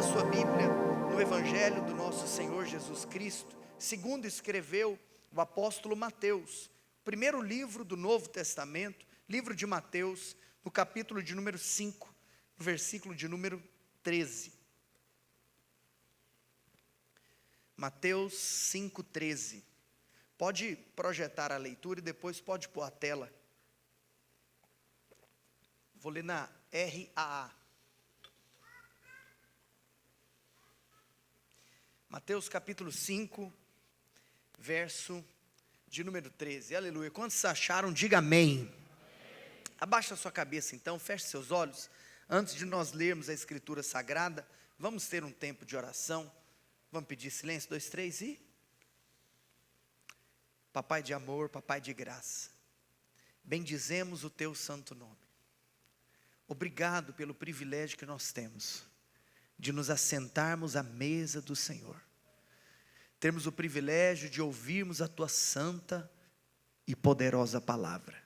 a sua Bíblia no Evangelho do nosso Senhor Jesus Cristo, segundo escreveu o apóstolo Mateus, primeiro livro do Novo Testamento, livro de Mateus, no capítulo de número 5, no versículo de número 13. Mateus 5,13. Pode projetar a leitura e depois pode pôr a tela. Vou ler na RAA. Mateus capítulo 5, verso de número 13. Aleluia. Quantos acharam? Diga amém. Abaixa a sua cabeça então, feche seus olhos. Antes de nós lermos a Escritura Sagrada, vamos ter um tempo de oração. Vamos pedir silêncio, 2, 3 e... Papai de amor, papai de graça, bendizemos o teu santo nome. Obrigado pelo privilégio que nós temos de nos assentarmos à mesa do Senhor. Temos o privilégio de ouvirmos a tua santa e poderosa palavra.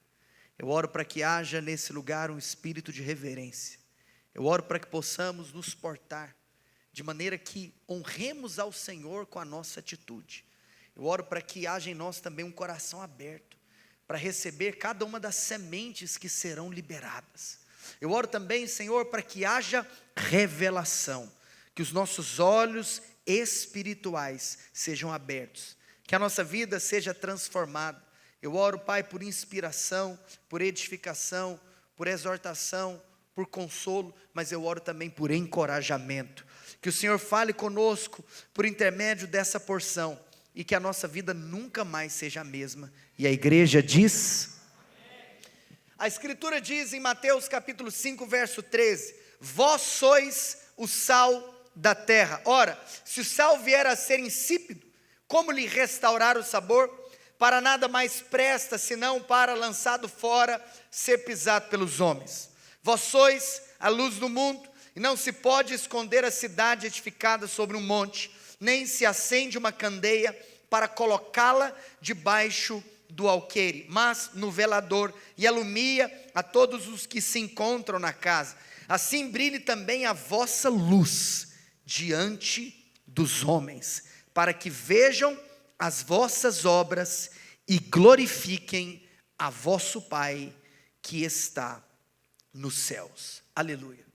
Eu oro para que haja nesse lugar um espírito de reverência. Eu oro para que possamos nos portar de maneira que honremos ao Senhor com a nossa atitude. Eu oro para que haja em nós também um coração aberto, para receber cada uma das sementes que serão liberadas. Eu oro também, Senhor, para que haja revelação, que os nossos olhos espirituais sejam abertos, que a nossa vida seja transformada. Eu oro, Pai, por inspiração, por edificação, por exortação, por consolo, mas eu oro também por encorajamento. Que o Senhor fale conosco por intermédio dessa porção e que a nossa vida nunca mais seja a mesma. E a igreja diz... A Escritura diz em Mateus capítulo 5, verso 13: vós sois o sal da terra. Ora, se o sal vier a ser insípido, como lhe restaurar o sabor? Para nada mais presta, senão para, lançado fora, ser pisado pelos homens. Vós sois a luz do mundo, e não se pode esconder a cidade edificada sobre um monte, nem se acende uma candeia para colocá-la debaixo do alqueire, mas no velador, e alumia a todos os que se encontram na casa. Assim brilhe também a vossa luz diante dos homens, para que vejam as vossas obras e glorifiquem a vosso Pai que está nos céus. Aleluia.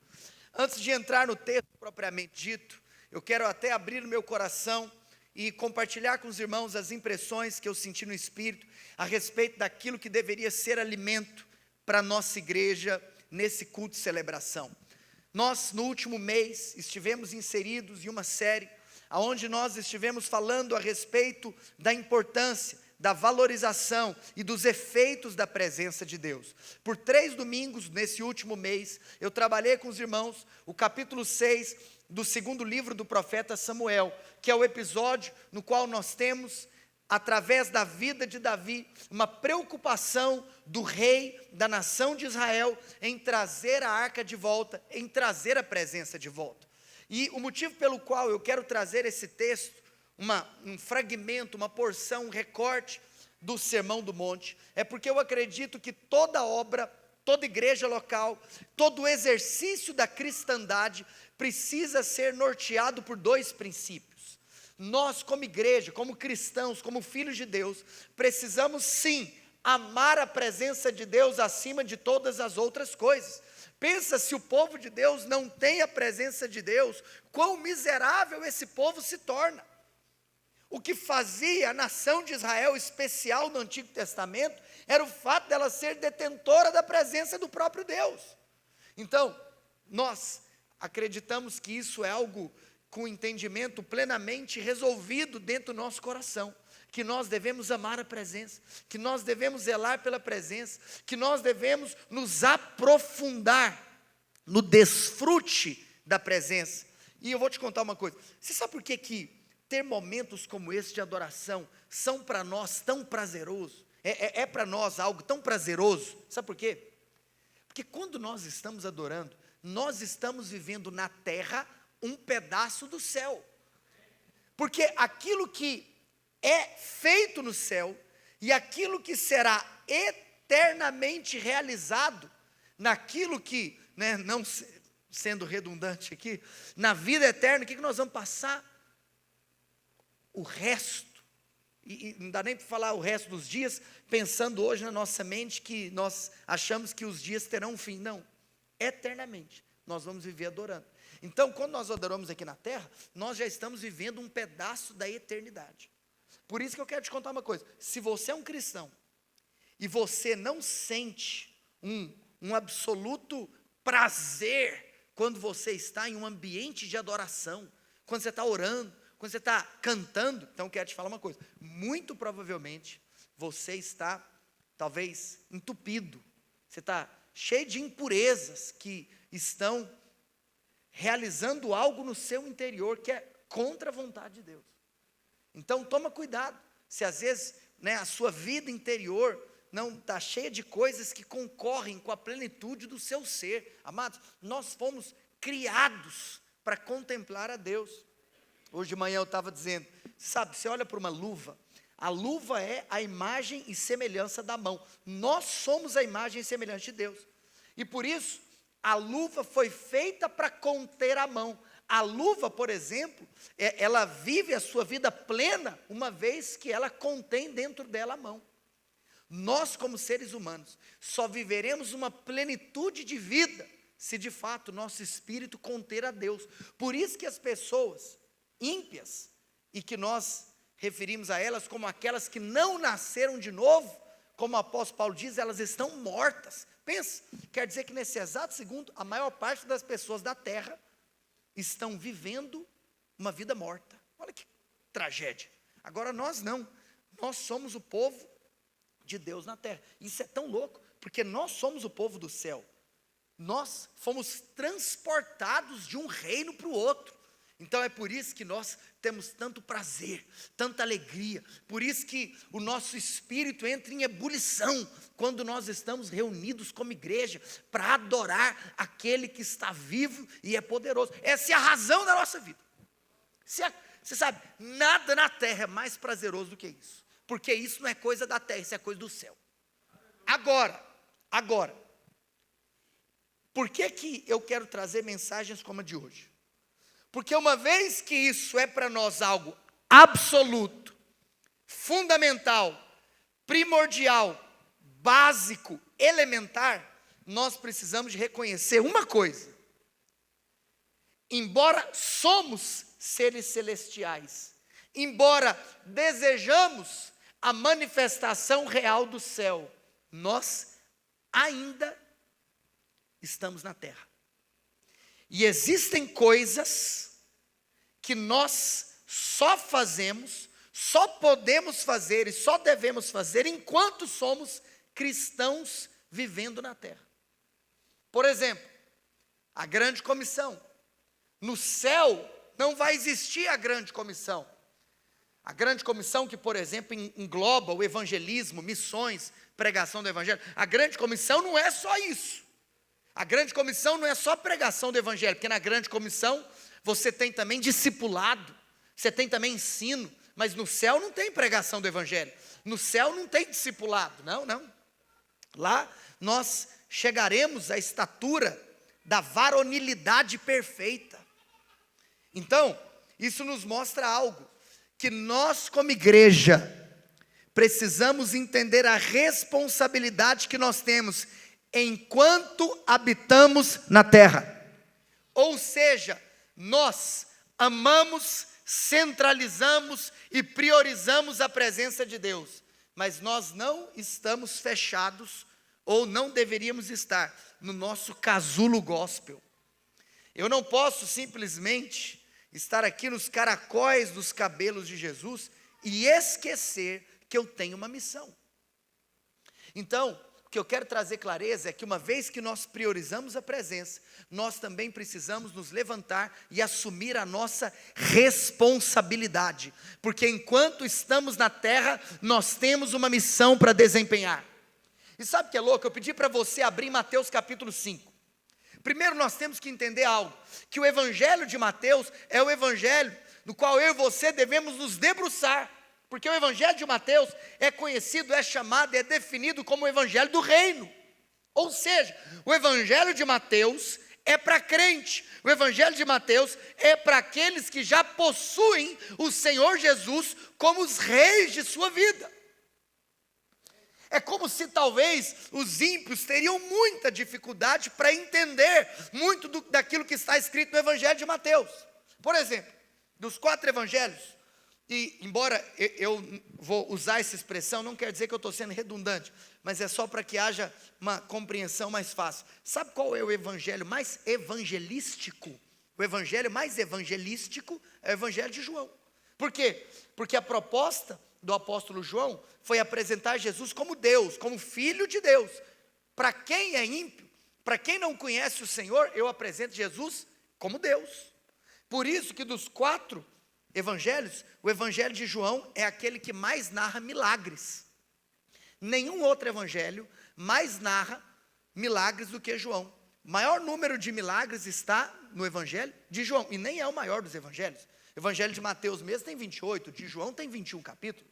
Antes de entrar no texto propriamente dito, eu quero até abrir o meu coração e compartilhar com os irmãos as impressões que eu senti no Espírito a respeito daquilo que deveria ser alimento para a nossa igreja nesse culto de celebração. Nós, no último mês, estivemos inseridos em uma série onde nós estivemos falando a respeito da importância, da valorização e dos efeitos da presença de Deus. Por 3 domingos, nesse último mês, eu trabalhei com os irmãos o capítulo 6 do segundo livro do profeta Samuel, que é o episódio no qual nós temos, através da vida de Davi, uma preocupação do rei da nação de Israel em trazer a arca de volta, em trazer a presença de volta. E o motivo pelo qual eu quero trazer esse texto, um fragmento, uma porção, um recorte do Sermão do Monte, é porque eu acredito que toda obra, toda igreja local, todo exercício da cristandade precisa ser norteado por 2 princípios. Nós, como igreja, como cristãos, como filhos de Deus, precisamos sim amar a presença de Deus acima de todas as outras coisas. Pensa, se o povo de Deus não tem a presença de Deus, quão miserável esse povo se torna. O que fazia a nação de Israel especial no Antigo Testamento era o fato dela ser detentora da presença do próprio Deus. Então, nós acreditamos que isso é algo com entendimento plenamente resolvido dentro do nosso coração, que nós devemos amar a presença, que nós devemos zelar pela presença, que nós devemos nos aprofundar no desfrute da presença. E eu vou te contar uma coisa, você sabe por que ter momentos como esse de adoração são para nós tão prazeroso? É para nós algo tão prazeroso. Sabe por quê? Porque quando nós estamos adorando, nós estamos vivendo na terra um pedaço do céu. Porque aquilo que é feito no céu e aquilo que será eternamente realizado naquilo que, sendo redundante aqui, na vida eterna, o que nós vamos passar? O resto, e não dá nem para falar o resto dos dias, pensando hoje na nossa mente que nós achamos que os dias terão um fim. Não, eternamente, nós vamos viver adorando. Então, quando nós adoramos aqui na terra, nós já estamos vivendo um pedaço da eternidade. Por isso que eu quero te contar uma coisa, se você é um cristão, e você não sente um absoluto prazer, quando você está em um ambiente de adoração, quando você está orando, quando você está cantando, então eu quero te falar uma coisa, muito provavelmente, você está, talvez, entupido, você está cheio de impurezas, que estão realizando algo no seu interior, que é contra a vontade de Deus. Então toma cuidado, se às vezes, a sua vida interior, não está cheia de coisas que concorrem com a plenitude do seu ser. Amados, nós fomos criados para contemplar a Deus. Hoje de manhã eu estava dizendo, sabe, você olha para uma luva, a luva é a imagem e semelhança da mão. Nós somos a imagem e semelhança de Deus. E por isso, a luva foi feita para conter a mão. A luva, por exemplo, ela vive a sua vida plena, uma vez que ela contém dentro dela a mão. Nós, como seres humanos, só viveremos uma plenitude de vida, se de fato nosso espírito conter a Deus. Por isso que as pessoas ímpias, e que nós referimos a elas como aquelas que não nasceram de novo, como o apóstolo Paulo diz, elas estão mortas. Pensa, quer dizer que nesse exato segundo, a maior parte das pessoas da terra estão vivendo uma vida morta. Olha que tragédia. Agora nós não, nós somos o povo de Deus na terra. Isso é tão louco, porque nós somos o povo do céu. Nós fomos transportados de um reino para o outro. Então é por isso que nós temos tanto prazer, tanta alegria, por isso que o nosso espírito entra em ebulição, quando nós estamos reunidos como igreja, para adorar aquele que está vivo e é poderoso. Essa é a razão da nossa vida. Você sabe, nada na terra é mais prazeroso do que isso, porque isso não é coisa da terra, isso é coisa do céu. Agora, por que eu quero trazer mensagens como a de hoje? Porque uma vez que isso é para nós algo absoluto, fundamental, primordial, básico, elementar, nós precisamos de reconhecer uma coisa. Embora somos seres celestiais, embora desejamos a manifestação real do céu, nós ainda estamos na terra. E existem coisas que nós só fazemos, só podemos fazer e só devemos fazer enquanto somos cristãos vivendo na terra. Por exemplo, a grande comissão. No céu não vai existir a grande comissão. A grande comissão que, por exemplo, engloba o evangelismo, missões, pregação do evangelho. A grande comissão não é só isso. A grande comissão não é só pregação do evangelho, porque na grande comissão você tem também discipulado, você tem também ensino, mas no céu não tem pregação do evangelho, no céu não tem discipulado, não. Lá nós chegaremos à estatura da varonilidade perfeita. Então, isso nos mostra algo, que nós como igreja precisamos entender a responsabilidade que nós temos enquanto habitamos na terra. Ou seja, nós amamos, centralizamos e priorizamos a presença de Deus, mas nós não estamos fechados, ou não deveríamos estar, no nosso casulo gospel. Eu não posso simplesmente estar aqui nos caracóis dos cabelos de Jesus e esquecer que eu tenho uma missão. Então, o que eu quero trazer clareza é que uma vez que nós priorizamos a presença, nós também precisamos nos levantar e assumir a nossa responsabilidade, porque enquanto estamos na terra, nós temos uma missão para desempenhar. E sabe o que é louco? Eu pedi para você abrir Mateus capítulo 5. Primeiro nós temos que entender algo, que o evangelho de Mateus é o evangelho no qual eu e você devemos nos debruçar. Porque o evangelho de Mateus é conhecido, é chamado, é definido como o evangelho do reino. Ou seja, o evangelho de Mateus é para crente. O Evangelho de Mateus é para aqueles que já possuem o Senhor Jesus como os reis de sua vida. É como se talvez os ímpios teriam muita dificuldade para entender muito daquilo que está escrito no Evangelho de Mateus. Por exemplo, dos 4 evangelhos, e embora eu vou usar essa expressão, não quer dizer que eu estou sendo redundante, mas é só para que haja uma compreensão mais fácil. Sabe qual é o evangelho mais evangelístico? O evangelho mais evangelístico é o evangelho de João. Por quê? Porque a proposta do apóstolo João foi apresentar Jesus como Deus, como Filho de Deus. Para quem é ímpio, para quem não conhece o Senhor, eu apresento Jesus como Deus. Por isso que dos 4 evangelhos, o evangelho de João é aquele que mais narra milagres. Nenhum outro evangelho mais narra milagres do que João. O maior número de milagres está no evangelho de João, e nem é o maior dos evangelhos. O evangelho de Mateus mesmo tem 28, de João tem 21 capítulos.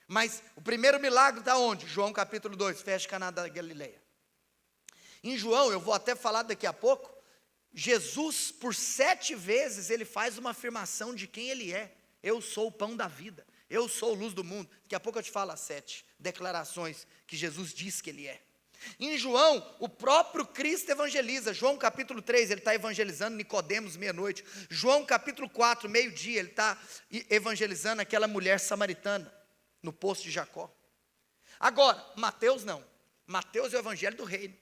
Mas o primeiro milagre está onde? João capítulo 2, festa de Caná da Galileia. Em João, eu vou até falar daqui a pouco, Jesus, por 7 vezes, ele faz uma afirmação de quem ele é. Eu sou o pão da vida, eu sou a luz do mundo. Daqui a pouco eu te falo as 7 declarações que Jesus diz que ele é. Em João, o próprio Cristo evangeliza. João capítulo 3, ele está evangelizando Nicodemos meia-noite. João capítulo 4, meio-dia, ele está evangelizando aquela mulher samaritana no poço de Jacó. Agora, Mateus não. Mateus é o evangelho do reino.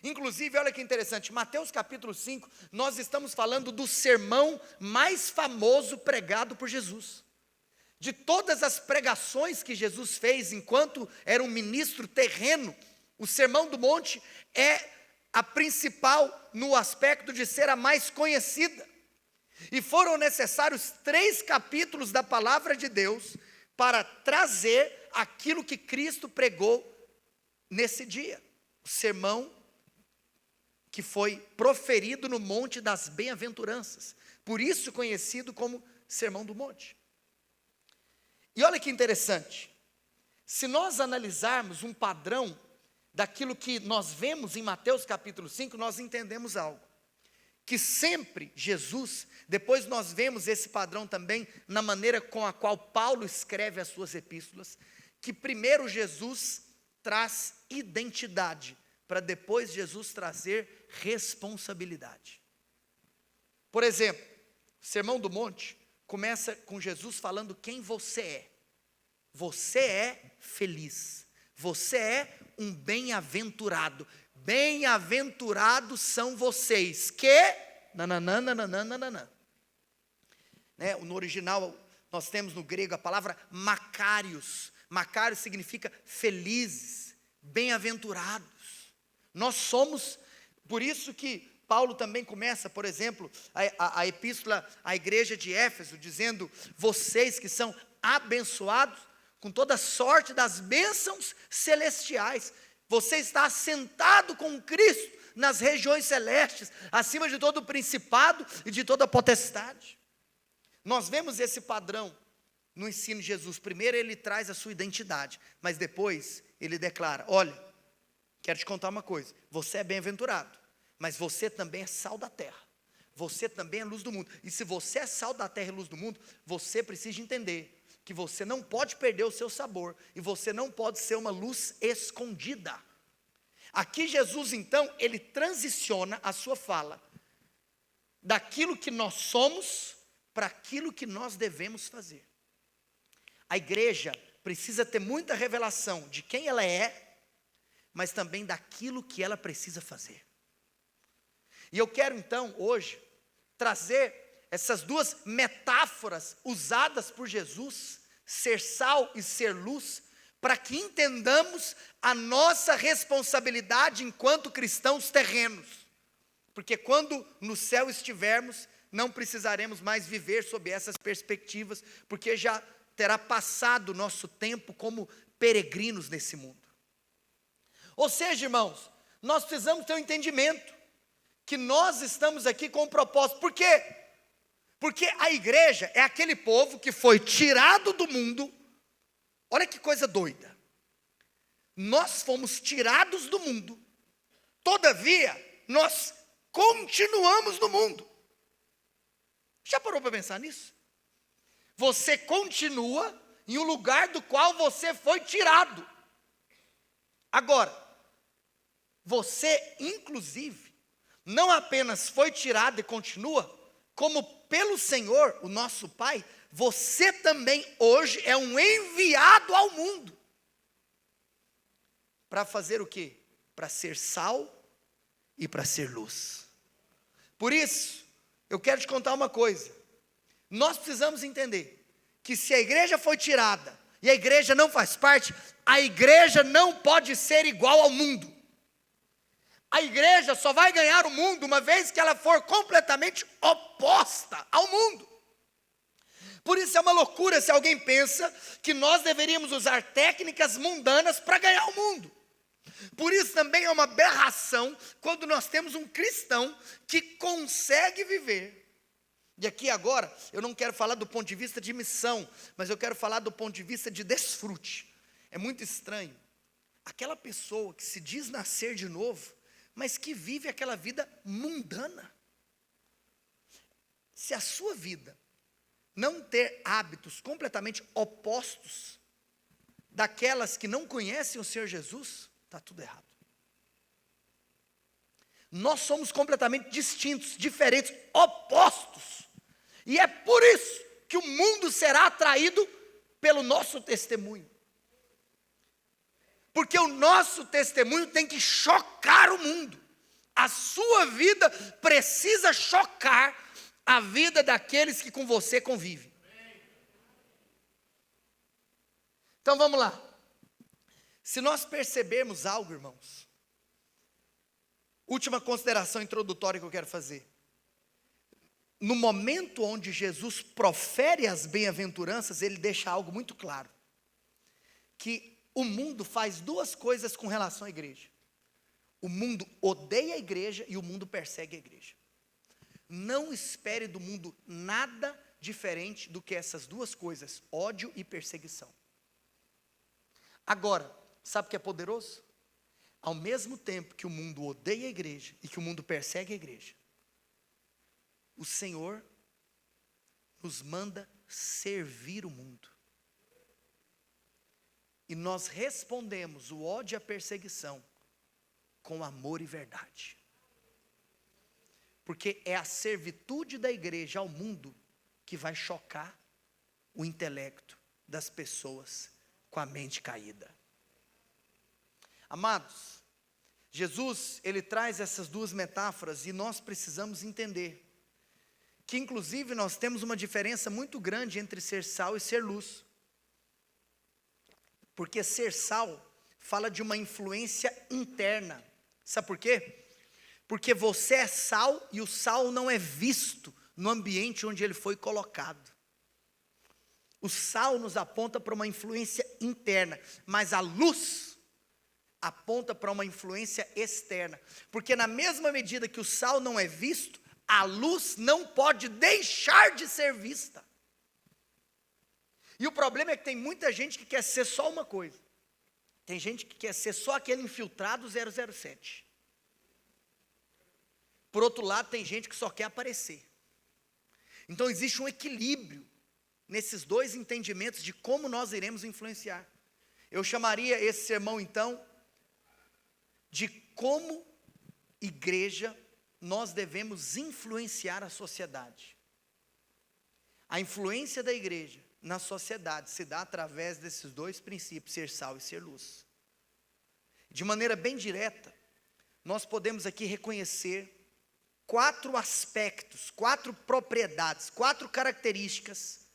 Inclusive, olha que interessante, Mateus capítulo 5, nós estamos falando do sermão mais famoso pregado por Jesus. De todas as pregações que Jesus fez enquanto era um ministro terreno, o Sermão do Monte é a principal no aspecto de ser a mais conhecida. E foram necessários 3 capítulos da palavra de Deus para trazer aquilo que Cristo pregou nesse dia. O sermão que foi proferido no Monte das Bem-aventuranças. Por isso conhecido como Sermão do Monte. E olha que interessante. Se nós analisarmos um padrão daquilo que nós vemos em Mateus capítulo 5, nós entendemos algo. Que sempre Jesus, depois nós vemos esse padrão também na maneira com a qual Paulo escreve as suas epístolas, que primeiro Jesus traz identidade, para depois Jesus trazer responsabilidade. Por exemplo, o Sermão do Monte começa com Jesus falando quem você é. Você é feliz. Você é um bem-aventurado. Bem-aventurados são vocês que... Né? No original, nós temos no grego a palavra Macários. Macários significa felizes, bem-aventurados. Nós somos, por isso que Paulo também começa, por exemplo, a epístola à igreja de Éfeso, dizendo, vocês que são abençoados, com toda sorte das bênçãos celestiais. Você está assentado com Cristo nas regiões celestes, acima de todo o principado e de toda a potestade. Nós vemos esse padrão no ensino de Jesus. Primeiro ele traz a sua identidade, mas depois ele declara, olha, quero te contar uma coisa, você é bem-aventurado, mas você também é sal da terra. Você também é luz do mundo. E se você é sal da terra e luz do mundo, você precisa entender que você não pode perder o seu sabor, e você não pode ser uma luz escondida. Aqui Jesus então, ele transiciona a sua fala, daquilo que nós somos, para aquilo que nós devemos fazer. A igreja precisa ter muita revelação de quem ela é, mas também daquilo que ela precisa fazer. E eu quero então, hoje, trazer essas 2 metáforas usadas por Jesus, ser sal e ser luz, para que entendamos a nossa responsabilidade enquanto cristãos terrenos. Porque quando no céu estivermos, não precisaremos mais viver sob essas perspectivas, porque já terá passado o nosso tempo como peregrinos nesse mundo. Ou seja, irmãos, nós precisamos ter um entendimento, que nós estamos aqui com um propósito. Por quê? Porque a igreja é aquele povo que foi tirado do mundo. Olha que coisa doida. Nós fomos tirados do mundo. Todavia, nós continuamos no mundo. Já parou para pensar nisso? Você continua em um lugar do qual você foi tirado. Agora, você, inclusive, não apenas foi tirado e continua, como pelo Senhor, o nosso Pai, você também hoje é um enviado ao mundo. Para fazer o quê? Para ser sal e para ser luz. Por isso, eu quero te contar uma coisa. Nós precisamos entender que se a igreja foi tirada e a igreja não faz parte, a igreja não pode ser igual ao mundo. A igreja só vai ganhar o mundo uma vez que ela for completamente oposta ao mundo. Por isso é uma loucura se alguém pensa que nós deveríamos usar técnicas mundanas para ganhar o mundo. Por isso também é uma aberração quando nós temos um cristão que consegue viver. E aqui agora, eu não quero falar do ponto de vista de missão, mas eu quero falar do ponto de vista de desfrute. É muito estranho. Aquela pessoa que se diz nascer de novo, mas que vive aquela vida mundana. Se a sua vida não ter hábitos completamente opostos daquelas que não conhecem o Senhor Jesus, está tudo errado. Nós somos completamente distintos, diferentes, opostos. E é por isso que o mundo será atraído pelo nosso testemunho. Porque o nosso testemunho tem que chocar o mundo. A sua vida precisa chocar a vida daqueles que com você convivem. Então vamos lá. Se nós percebermos algo, irmãos, última consideração introdutória que eu quero fazer. No momento onde Jesus profere as bem-aventuranças, ele deixa algo muito claro. Que o mundo faz duas coisas com relação à igreja. O mundo odeia a igreja e o mundo persegue a igreja. Não espere do mundo nada diferente do que essas duas coisas, ódio e perseguição. Agora, sabe o que é poderoso? Ao mesmo tempo que o mundo odeia a igreja e que o mundo persegue a igreja, o Senhor nos manda servir o mundo. E nós respondemos o ódio e a perseguição com amor e verdade. Porque é a servitude da igreja ao mundo que vai chocar o intelecto das pessoas com a mente caída. Amados, Jesus, ele traz essas duas metáforas e nós precisamos entender que inclusive nós temos uma diferença muito grande entre ser sal e ser luz. Porque ser sal fala de uma influência interna. Sabe por quê? Porque você é sal e o sal não é visto no ambiente onde ele foi colocado. O sal nos aponta para uma influência interna, mas a luz aponta para uma influência externa. Porque na mesma medida que o sal não é visto, a luz não pode deixar de ser vista. E o problema é que tem muita gente que quer ser só uma coisa. Tem gente que quer ser só aquele infiltrado 007. Por outro lado, tem gente que só quer aparecer. Então existe um equilíbrio nesses dois entendimentos de como nós iremos influenciar. Eu chamaria esse sermão então de como igreja nós devemos influenciar a sociedade. A influência da igreja na sociedade se dá através desses dois princípios, ser sal e ser luz. De maneira bem direta, nós podemos aqui reconhecer 4 aspectos, 4 propriedades, 4 características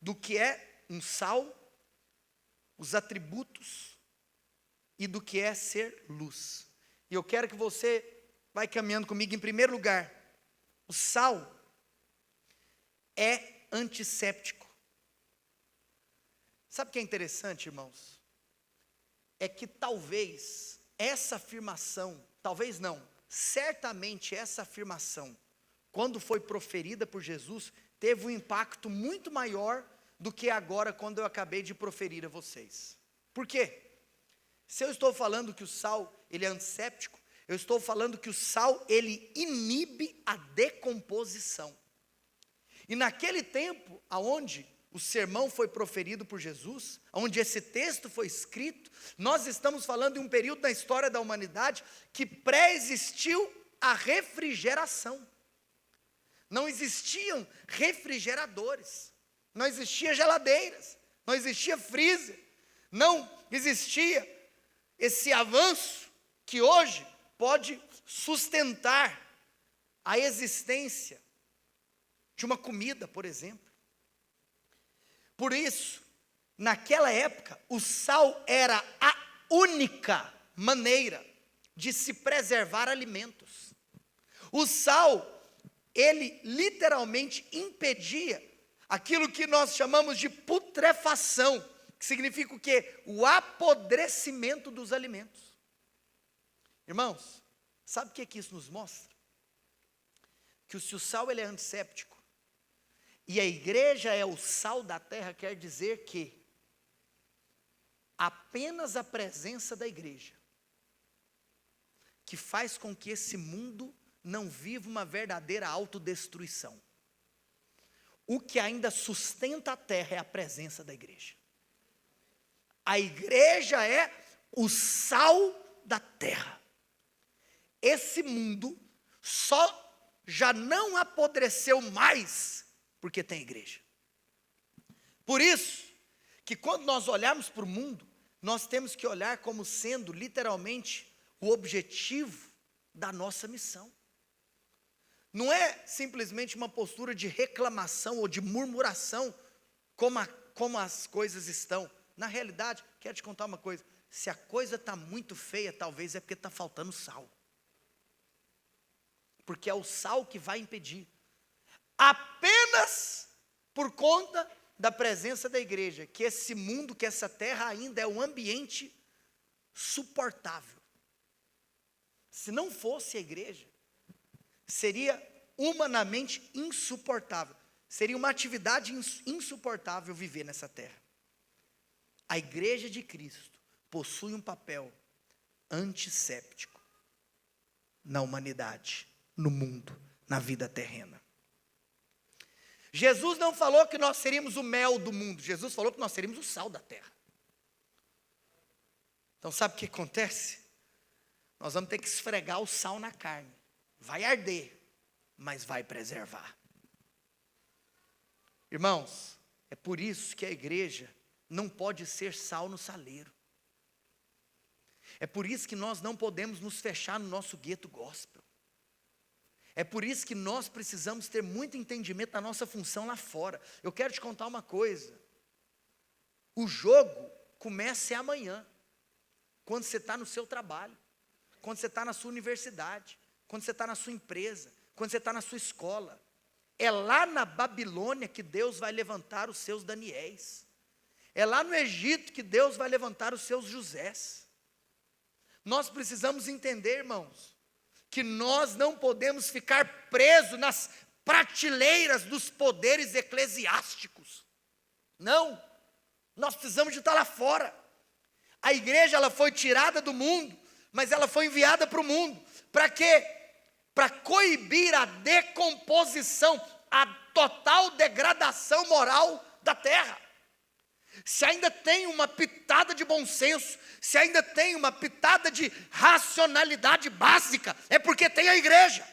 do que é um sal, os atributos e do que é ser luz. E eu quero que você vai caminhando comigo. Em primeiro lugar, o sal é antisséptico. Sabe o que é interessante, irmãos? É que talvez essa afirmação, talvez não, certamente essa afirmação, quando foi proferida por Jesus, teve um impacto muito maior do que agora quando eu acabei de proferir a vocês. Por quê? Se eu estou falando que o sal, ele é antisséptico, Eu estou falando que o sal, ele inibe a decomposição. E naquele tempo, aonde o sermão foi proferido por Jesus, onde esse texto foi escrito, nós estamos falando de um período da história da humanidade que pré-existiu a refrigeração. Não existiam refrigeradores, não existia geladeiras, não existia freezer, não existia esse avanço que hoje pode sustentar a existência de uma comida, por exemplo. Por isso, naquela época, o sal era a única maneira de se preservar alimentos. O sal, ele literalmente impedia aquilo que nós chamamos de putrefação, que significa o quê? O apodrecimento dos alimentos. Irmãos, sabe o que isso nos mostra? Que se o sal ele é antisséptico, e a igreja é o sal da terra, quer dizer que apenas a presença da igreja que faz com que esse mundo não viva uma verdadeira autodestruição. O que ainda sustenta a terra é a presença da igreja. A igreja é o sal da terra. Esse mundo só já não apodreceu mais porque tem igreja. Por isso, que quando nós olharmos para o mundo, nós temos que olhar como sendo literalmente o objetivo da nossa missão. Não é simplesmente uma postura de reclamação ou de murmuração, como as coisas estão. Na realidade, quero te contar uma coisa, se a coisa está muito feia, talvez é porque está faltando sal. Porque é o sal que vai impedir. Apenas por conta da presença da igreja, que esse mundo, que essa terra ainda é um ambiente suportável. Se não fosse a igreja, seria humanamente insuportável. Seria uma atividade insuportável viver nessa terra. A igreja de Cristo possui um papel antisséptico na humanidade, no mundo, na vida terrena. Jesus não falou que nós seríamos o mel do mundo, Jesus falou que nós seríamos o sal da terra. Então sabe o que acontece? Nós vamos ter que esfregar o sal na carne, vai arder, mas vai preservar. Irmãos, é por isso que a igreja não pode ser sal no saleiro. É por isso que nós não podemos nos fechar no nosso gueto gospel. É por isso que nós precisamos ter muito entendimento da nossa função lá fora. Eu quero te contar uma coisa. O jogo começa amanhã, quando você está no seu trabalho, quando você está na sua universidade, quando você está na sua empresa, quando você está na sua escola. É lá na Babilônia que Deus vai levantar os seus Daniéis. É lá no Egito que Deus vai levantar os seus Josés. Nós precisamos entender, irmãos, que nós não podemos ficar presos nas prateleiras dos poderes eclesiásticos. Não, nós precisamos de estar lá fora. A igreja ela foi tirada do mundo, mas ela foi enviada para o mundo. Para quê? Para coibir a decomposição, a total degradação moral da terra. Se ainda tem uma pitada de bom senso, se ainda tem uma pitada de racionalidade básica, é porque tem a igreja.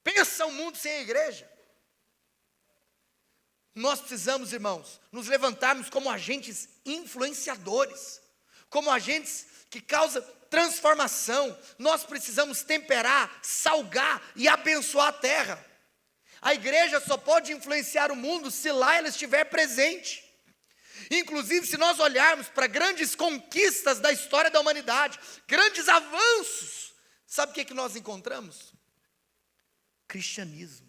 Pensa um mundo sem a igreja. Nós precisamos, irmãos, nos levantarmos como agentes influenciadores, como agentes que causam transformação. Nós precisamos temperar, salgar e abençoar a terra. A igreja só pode influenciar o mundo se lá ela estiver presente. Inclusive, se nós olharmos para grandes conquistas da história da humanidade, grandes avanços, sabe o que nós encontramos? Cristianismo.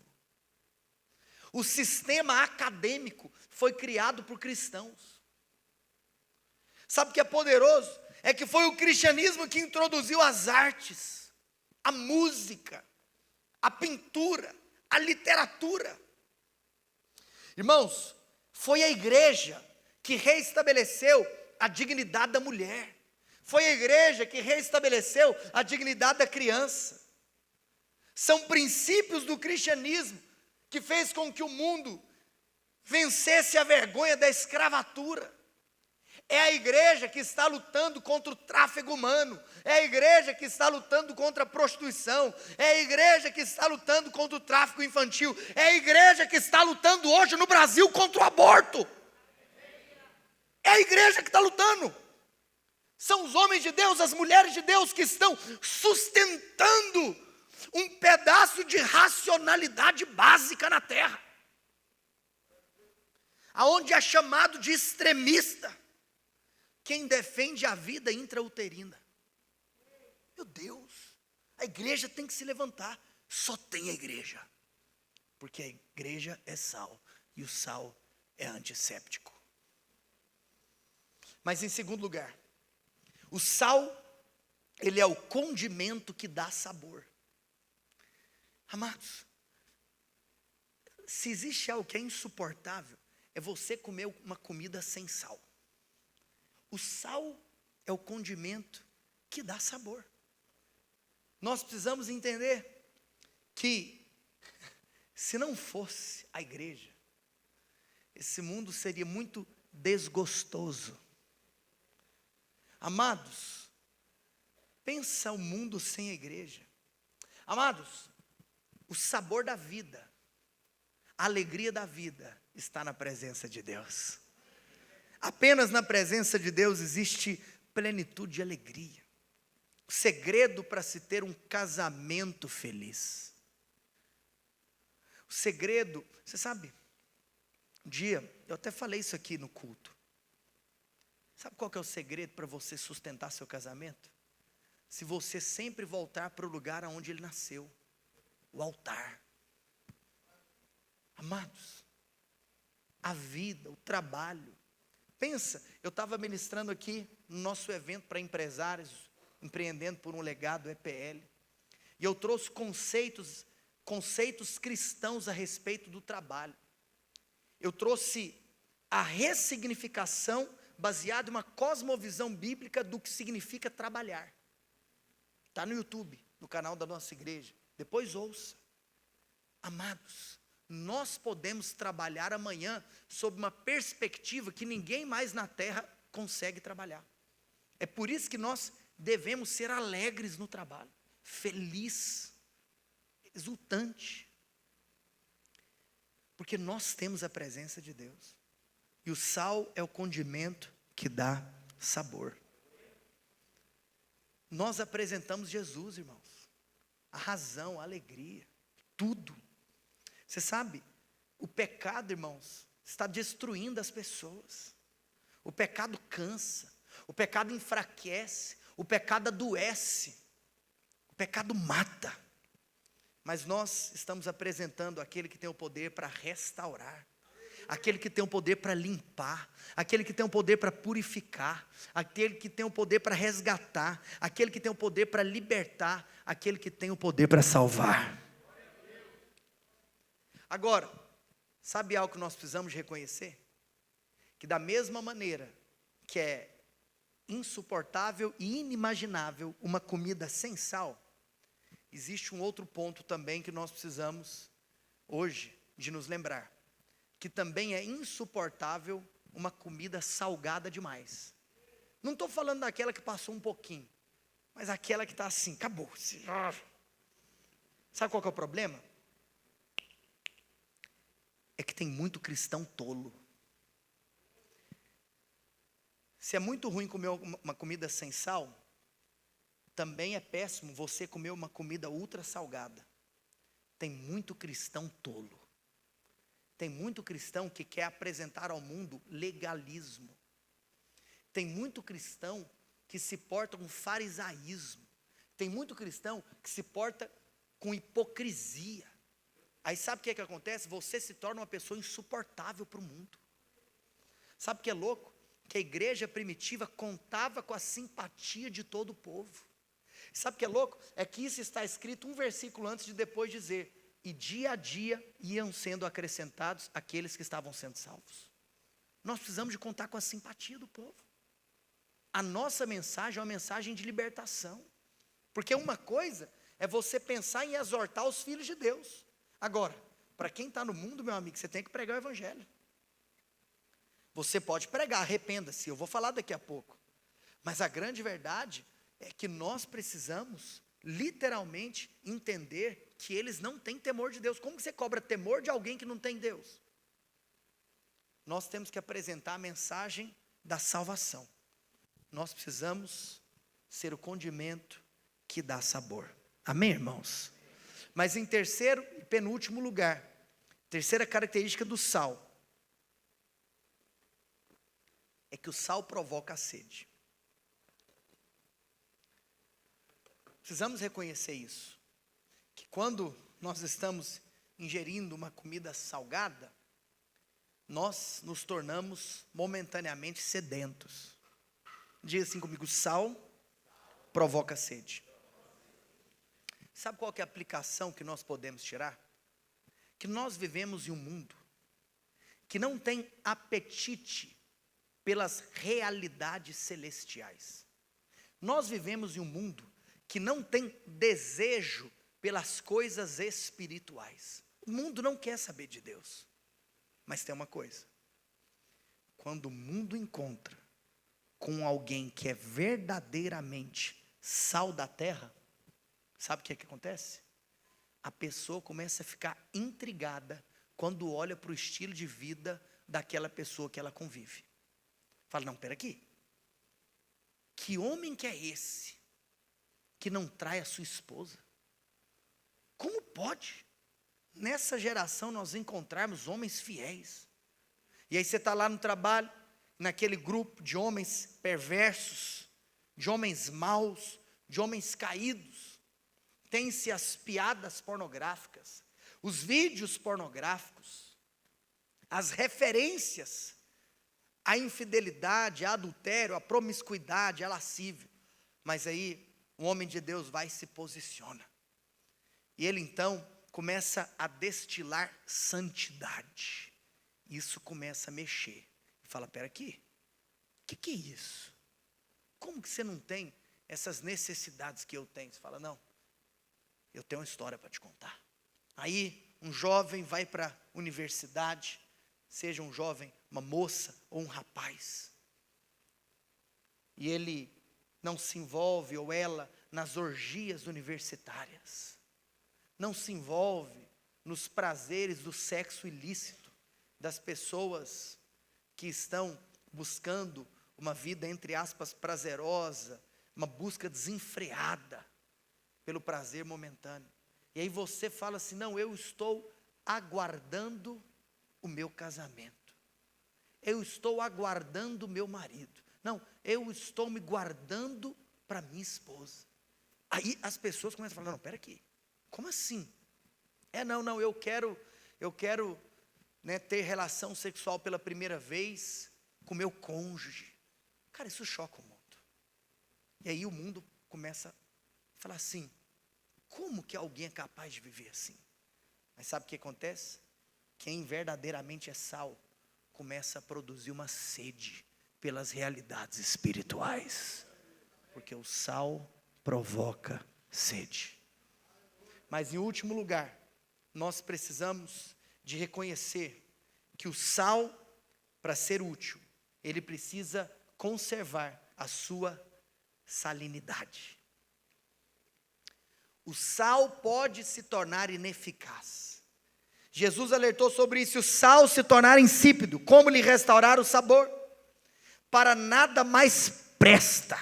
O sistema acadêmico foi criado por cristãos. Sabe o que é poderoso? É que foi o cristianismo que introduziu as artes, a música, a pintura, a literatura. Irmãos, foi a igreja que reestabeleceu a dignidade da mulher. Foi a igreja que reestabeleceu a dignidade da criança. São princípios do cristianismo que fez com que o mundo vencesse a vergonha da escravatura. É a igreja que está lutando contra o tráfego humano. É a igreja que está lutando contra a prostituição. É a igreja que está lutando contra o tráfico infantil. É a igreja que está lutando hoje no Brasil contra o aborto. É a igreja que está lutando. São os homens de Deus, as mulheres de Deus que estão sustentando um pedaço de racionalidade básica na terra. Aonde é chamado de extremista quem defende a vida intrauterina. Meu Deus, a igreja tem que se levantar. Só tem a igreja. Porque a igreja é sal e o sal é antisséptico. Mas em segundo lugar, o sal, ele é o condimento que dá sabor. Amados, se existe algo que é insuportável, é você comer uma comida sem sal. O sal é o condimento que dá sabor. Nós precisamos entender que, se não fosse a igreja, esse mundo seria muito desgostoso. Amados, pensa o mundo sem a igreja. Amados, o sabor da vida, a alegria da vida está na presença de Deus. Apenas na presença de Deus existe plenitude de alegria. O segredo para se ter um casamento feliz. O segredo, você sabe, um dia, eu até falei isso aqui no culto. Sabe qual que é o segredo para você sustentar seu casamento? Se você sempre voltar para o lugar onde ele nasceu, o altar. Amados, a vida, o trabalho. Pensa, eu estava ministrando aqui no nosso evento para empresários, empreendendo por um legado EPL. E eu trouxe conceitos cristãos a respeito do trabalho. Eu trouxe a ressignificação baseada em uma cosmovisão bíblica do que significa trabalhar. Está no YouTube, no canal da nossa igreja. Depois ouça. Amados, nós podemos trabalhar amanhã sob uma perspectiva que ninguém mais na terra consegue trabalhar. É por isso que nós devemos ser alegres no trabalho, feliz, exultante, porque nós temos a presença de Deus, e o sal é o condimento que dá sabor. Nós apresentamos Jesus, irmãos, a razão, a alegria, tudo. Você sabe, o pecado, irmãos, está destruindo as pessoas. O pecado cansa, o pecado enfraquece, o pecado adoece, o pecado mata. Mas nós estamos apresentando aquele que tem o poder para restaurar, aquele que tem o poder para limpar, aquele que tem o poder para purificar, aquele que tem o poder para resgatar, aquele que tem o poder para libertar, aquele que tem o poder para salvar. Agora, sabe algo que nós precisamos reconhecer? Que da mesma maneira que é insuportável e inimaginável uma comida sem sal, existe um outro ponto também que nós precisamos hoje de nos lembrar, que também é insuportável uma comida salgada demais. Não estou falando daquela que passou um pouquinho, mas aquela que está assim, acabou. Sabe qual que é o problema? É que tem muito cristão tolo. Se é muito ruim comer uma comida sem sal, também é péssimo você comer uma comida ultra salgada. Tem muito cristão tolo. Tem muito cristão que quer apresentar ao mundo legalismo. Tem muito cristão que se porta com farisaísmo. Tem muito cristão que se porta com hipocrisia. Aí sabe o que acontece? Você se torna uma pessoa insuportável para o mundo. Sabe o que é louco? Que a igreja primitiva contava com a simpatia de todo o povo. Sabe o que é louco? É que isso está escrito um versículo antes de depois dizer: e dia a dia iam sendo acrescentados aqueles que estavam sendo salvos. Nós precisamos de contar com a simpatia do povo. a nossa mensagem é uma mensagem de libertação. Porque uma coisa é você pensar em exortar os filhos de Deus. Agora, para quem está no mundo, meu amigo, você tem que pregar o evangelho. Você pode pregar, arrependa-se, eu vou falar daqui a pouco. Mas a grande verdade é que nós precisamos, literalmente, entender que eles não têm temor de Deus. Como que você cobra temor de alguém que não tem Deus? Nós temos que apresentar a mensagem da salvação. Nós precisamos ser o condimento que dá sabor. Amém, irmãos? Mas em terceiro e penúltimo lugar, terceira característica do sal, é que o sal provoca a sede. Precisamos reconhecer isso, que quando nós estamos ingerindo uma comida salgada, nós nos tornamos momentaneamente sedentos. Diga assim comigo: sal provoca sede. Sabe qual que é a aplicação que nós podemos tirar? Que nós vivemos em um mundo que não tem apetite pelas realidades celestiais. Nós vivemos em um mundo que não tem desejo pelas coisas espirituais. O mundo não quer saber de Deus. Mas tem uma coisa: quando o mundo encontra com alguém que é verdadeiramente sal da terra, sabe o que é que acontece? A pessoa começa a ficar intrigada quando olha para o estilo de vida daquela pessoa que ela convive. Fala: não, espera aqui, que homem que é esse que não trai a sua esposa? Como pode nessa geração nós encontrarmos homens fiéis? E aí você está lá no trabalho, naquele grupo de homens perversos, de homens maus, de homens caídos. Tem-se as piadas pornográficas, os vídeos pornográficos, as referências à infidelidade, à adultério, à promiscuidade, à lascívia. Mas aí o homem de Deus vai e se posiciona. E ele então começa a destilar santidade. Isso começa a mexer. E fala: espera aqui, o que é isso? Como que você não tem essas necessidades que eu tenho? Você fala: não, eu tenho uma história para te contar. Aí um jovem vai para a universidade, seja um jovem, uma moça ou um rapaz, e ele não se envolve, ou ela, nas orgias universitárias, não se envolve nos prazeres do sexo ilícito, das pessoas que estão buscando uma vida, entre aspas, prazerosa, uma busca desenfreada pelo prazer momentâneo. E aí você fala assim: não, eu estou aguardando o meu casamento, eu estou aguardando o meu marido, não, eu estou me guardando para minha esposa. Aí as pessoas começam a falar: não, espera aqui, como assim? Não, eu quero ter relação sexual pela primeira vez com meu cônjuge. Cara, isso choca o mundo. E aí o mundo começa a falar assim: como que alguém é capaz de viver assim? Mas sabe o que acontece? Quem verdadeiramente é sal começa a produzir uma sede pelas realidades espirituais, porque o sal provoca sede. Mas em último lugar, nós precisamos de reconhecer que o sal, para ser útil, ele precisa conservar a sua salinidade. O sal pode se tornar ineficaz. Jesus alertou sobre isso: se o sal se tornar insípido, como lhe restaurar o sabor? Para nada mais presta.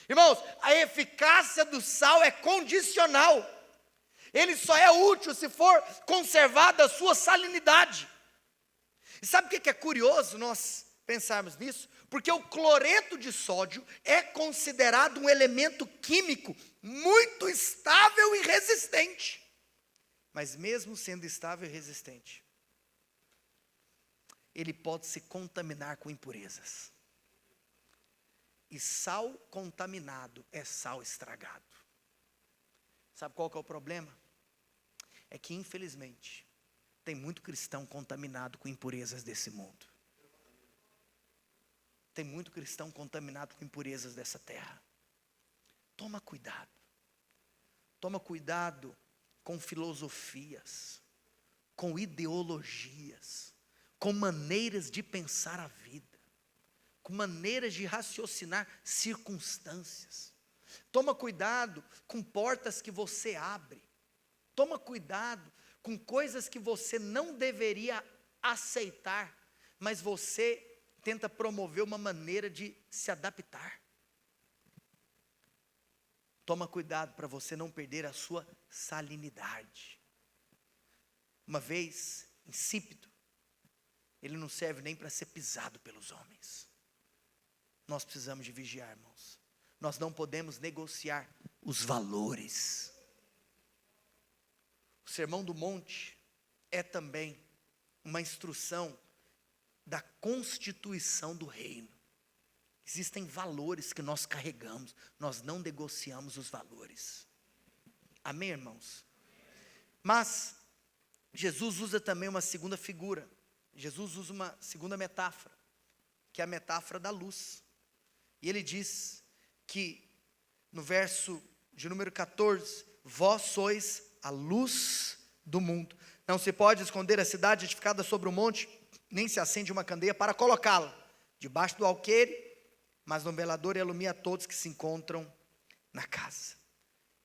Irmãos, a eficácia do sal é condicional. Ele só é útil se for conservada a sua salinidade. E sabe o que é curioso nós pensarmos nisso? Porque o cloreto de sódio é considerado um elemento químico muito estável e resistente. Mas mesmo sendo estável e resistente, ele pode se contaminar com impurezas. E sal contaminado é sal estragado. Sabe qual que é o problema? É que infelizmente tem muito cristão contaminado com impurezas desse mundo. Tem muito cristão contaminado com impurezas dessa terra. Toma cuidado. Toma cuidado com filosofias, com ideologias, com maneiras de pensar a vida, com maneiras de raciocinar circunstâncias. Toma cuidado com portas que você abre. Toma cuidado com coisas que você não deveria aceitar, mas você tenta promover uma maneira de se adaptar. Toma cuidado para você não perder a sua salinidade. Uma vez insípido, ele não serve nem para ser pisado pelos homens. Nós precisamos de vigiar, irmãos. Nós não podemos negociar os valores. O Sermão do Monte é também uma instrução da constituição do reino. Existem valores que nós carregamos, nós não negociamos os valores. Amém, irmãos? Mas Jesus usa também uma segunda figura. Jesus usa uma segunda metáfora, que é a metáfora da luz. E ele diz que no verso de número 14, vós sois a luz do mundo. Não se pode esconder a cidade edificada sobre o monte, nem se acende uma candeia para colocá-la debaixo do alqueire, mas no velador e alumia a todos que se encontram na casa.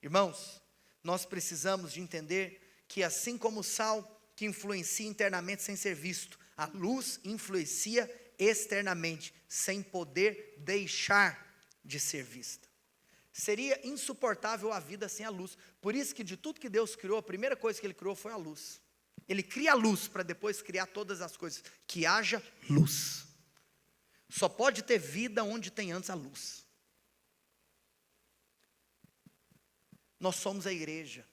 Irmãos, nós precisamos de entender que assim como o sal que influencia internamente sem ser visto, a luz influencia externamente, sem poder deixar de ser vista. Seria insuportável a vida sem a luz. Por isso que de tudo que Deus criou, a primeira coisa que Ele criou foi a luz. Ele cria a luz para depois criar todas as coisas. Que haja luz. Só pode ter vida onde tem antes a luz. Nós somos a igreja.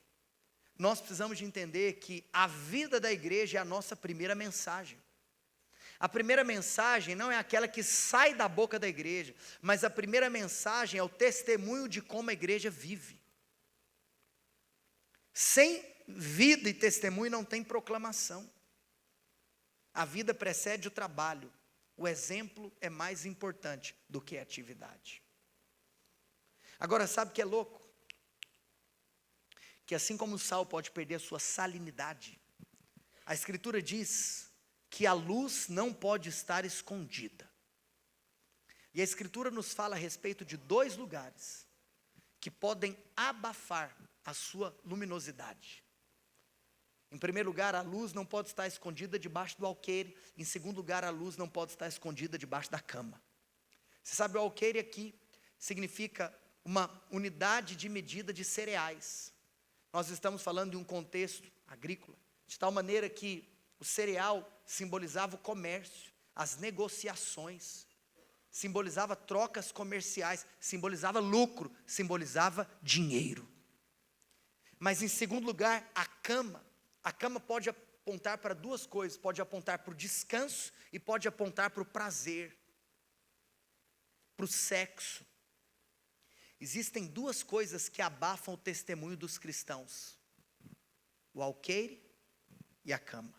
Nós precisamos de entender que a vida da igreja é a nossa primeira mensagem. A primeira mensagem não é aquela que sai da boca da igreja, mas a primeira mensagem é o testemunho de como a igreja vive. Sem vida e testemunho não tem proclamação. A vida precede o trabalho. O exemplo é mais importante do que a atividade. Agora, sabe o que é louco? Que assim como o sal pode perder a sua salinidade, a Escritura diz que a luz não pode estar escondida. E a Escritura nos fala a respeito de dois lugares que podem abafar a sua luminosidade. Em primeiro lugar, a luz não pode estar escondida debaixo do alqueire. Em segundo lugar, a luz não pode estar escondida debaixo da cama. Você sabe, o alqueire aqui significa uma unidade de medida de cereais. Nós estamos falando de um contexto agrícola, de tal maneira que o cereal simbolizava o comércio, as negociações, simbolizava trocas comerciais, simbolizava lucro, simbolizava dinheiro. Mas em segundo lugar, a cama pode apontar para duas coisas, pode apontar para o descanso e pode apontar para o prazer, para o sexo. Existem duas coisas que abafam o testemunho dos cristãos: o alqueire e a cama.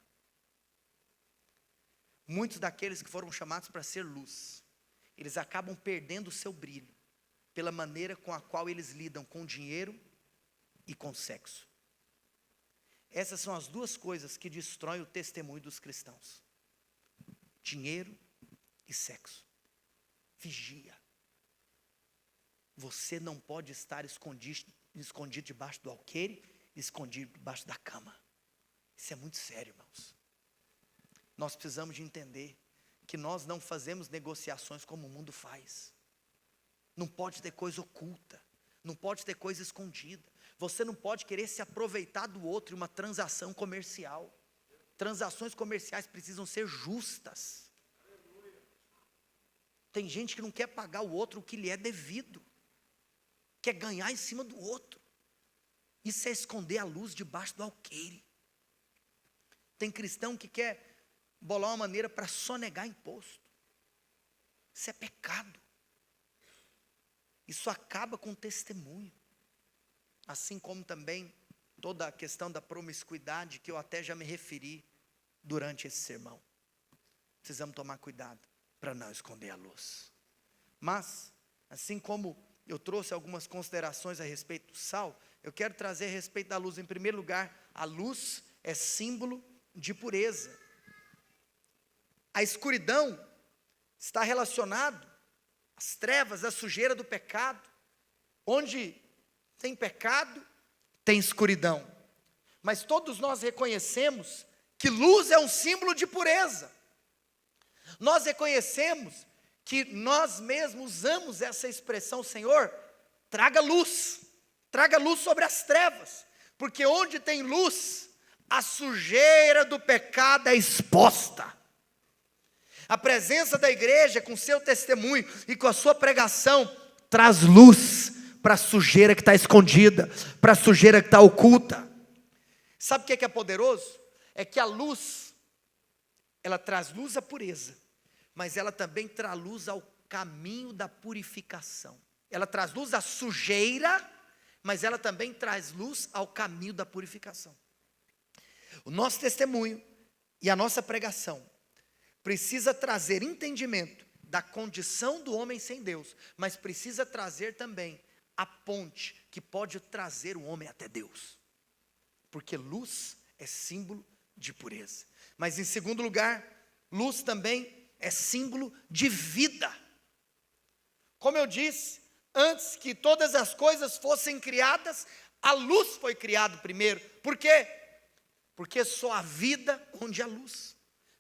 Muitos daqueles que foram chamados para ser luz, eles acabam perdendo o seu brilho, pela maneira com a qual eles lidam com dinheiro e com sexo. Essas são as duas coisas que destroem o testemunho dos cristãos: dinheiro e sexo. Vigia. Você não pode estar escondido debaixo do alqueire, escondido debaixo da cama. Isso é muito sério, irmãos. Nós precisamos de entender que nós não fazemos negociações como o mundo faz. Não pode ter coisa oculta, não pode ter coisa escondida. Você não pode querer se aproveitar do outro em uma transação comercial. Transações comerciais precisam ser justas. Tem gente que não quer pagar o outro o que lhe é devido, quer ganhar em cima do outro. Isso é esconder a luz debaixo do alqueire. Tem cristão que quer bolar uma maneira para sonegar imposto. Isso é pecado. Isso acaba com o testemunho. Assim como também toda a questão da promiscuidade, que eu até já me referi durante esse sermão. Precisamos tomar cuidado. para não esconder a luz. Mas, assim como eu trouxe algumas considerações a respeito do sal, eu quero trazer a respeito da luz. Em primeiro lugar, a luz é símbolo de pureza. A escuridão está relacionado às trevas, à sujeira do pecado. Onde tem pecado, tem escuridão. Mas todos nós reconhecemos que luz é um símbolo de pureza. Nós reconhecemos que nós mesmos usamos essa expressão: Senhor, traga luz sobre as trevas, porque onde tem luz, a sujeira do pecado é exposta. A presença da igreja, com seu testemunho e com a sua pregação, traz luz para a sujeira que está escondida, para a sujeira que está oculta. Sabe o que é poderoso? É que a luz, ela traz luz à pureza, mas ela também traz luz ao caminho da purificação. Ela traz luz à sujeira, mas ela também traz luz ao caminho da purificação. O nosso testemunho e a nossa pregação precisa trazer entendimento da condição do homem sem Deus, mas precisa trazer também a ponte que pode trazer o homem até Deus, porque luz é símbolo de pureza. Mas em segundo lugar, luz também é símbolo de vida. Como eu disse, antes que todas as coisas fossem criadas, a luz foi criada primeiro. Por quê? Porque só há vida onde há luz.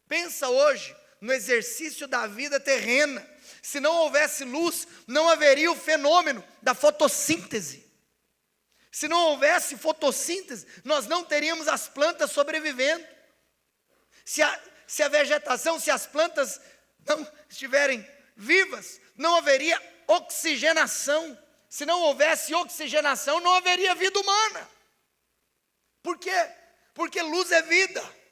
Pensa hoje no exercício da vida terrena. Se não houvesse luz, não haveria o fenômeno da fotossíntese. Se não houvesse fotossíntese, nós não teríamos as plantas sobrevivendo. Se a vegetação, se as plantas não estiverem vivas, não haveria oxigenação. Se não houvesse oxigenação, não haveria vida humana. Por quê? Porque luz é vida.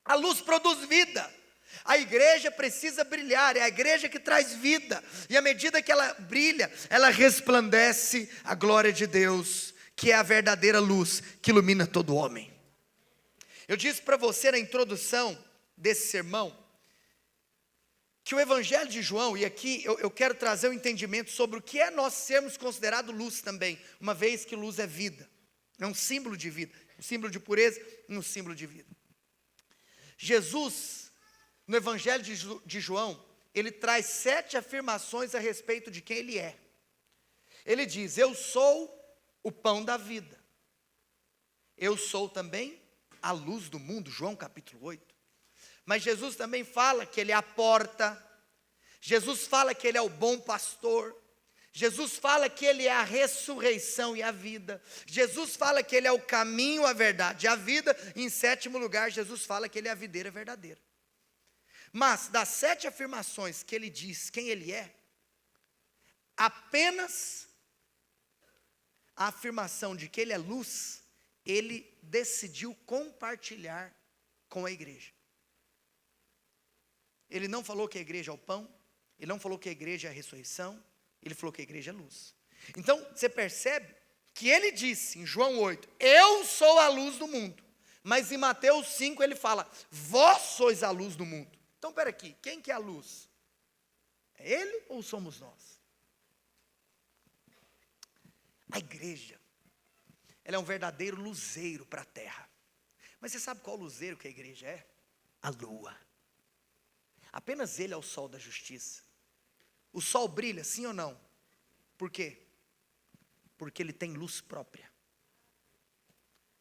A luz produz vida. A igreja precisa brilhar, é a igreja que traz vida. E à medida que ela brilha, ela resplandece a glória de Deus, que é a verdadeira luz que ilumina todo homem. Eu disse para você na introdução desse sermão, que o Evangelho de João, e aqui eu quero trazer um entendimento sobre o que é nós sermos considerados luz também, uma vez que luz é vida, é um símbolo de vida, um símbolo de pureza e um símbolo de vida. Jesus, no Evangelho de João, ele traz 7 afirmações a respeito de quem ele é. Ele diz: eu sou o pão da vida, eu sou também a luz do mundo, João capítulo 8. Mas Jesus também fala que ele é a porta, Jesus fala que ele é o bom pastor, Jesus fala que ele é a ressurreição e a vida, Jesus fala que ele é o caminho, a verdade e a vida, e em 7º lugar, Jesus fala que ele é a videira verdadeira. Mas das 7 afirmações que ele diz quem ele é, apenas a afirmação de que ele é luz, ele decidiu compartilhar com a igreja. Ele não falou que a igreja é o pão, ele não falou que a igreja é a ressurreição, ele falou que a igreja é luz. Então, você percebe que ele disse em João 8, eu sou a luz do mundo. Mas em Mateus 5 ele fala, vós sois a luz do mundo. Então, espera aqui, quem que é a luz? É ele ou somos nós? A igreja, ela é um verdadeiro luzeiro para a terra. Mas você sabe qual luzeiro que a igreja é? A lua. Apenas ele é o sol da justiça. O sol brilha, sim ou não? Por quê? Porque ele tem luz própria.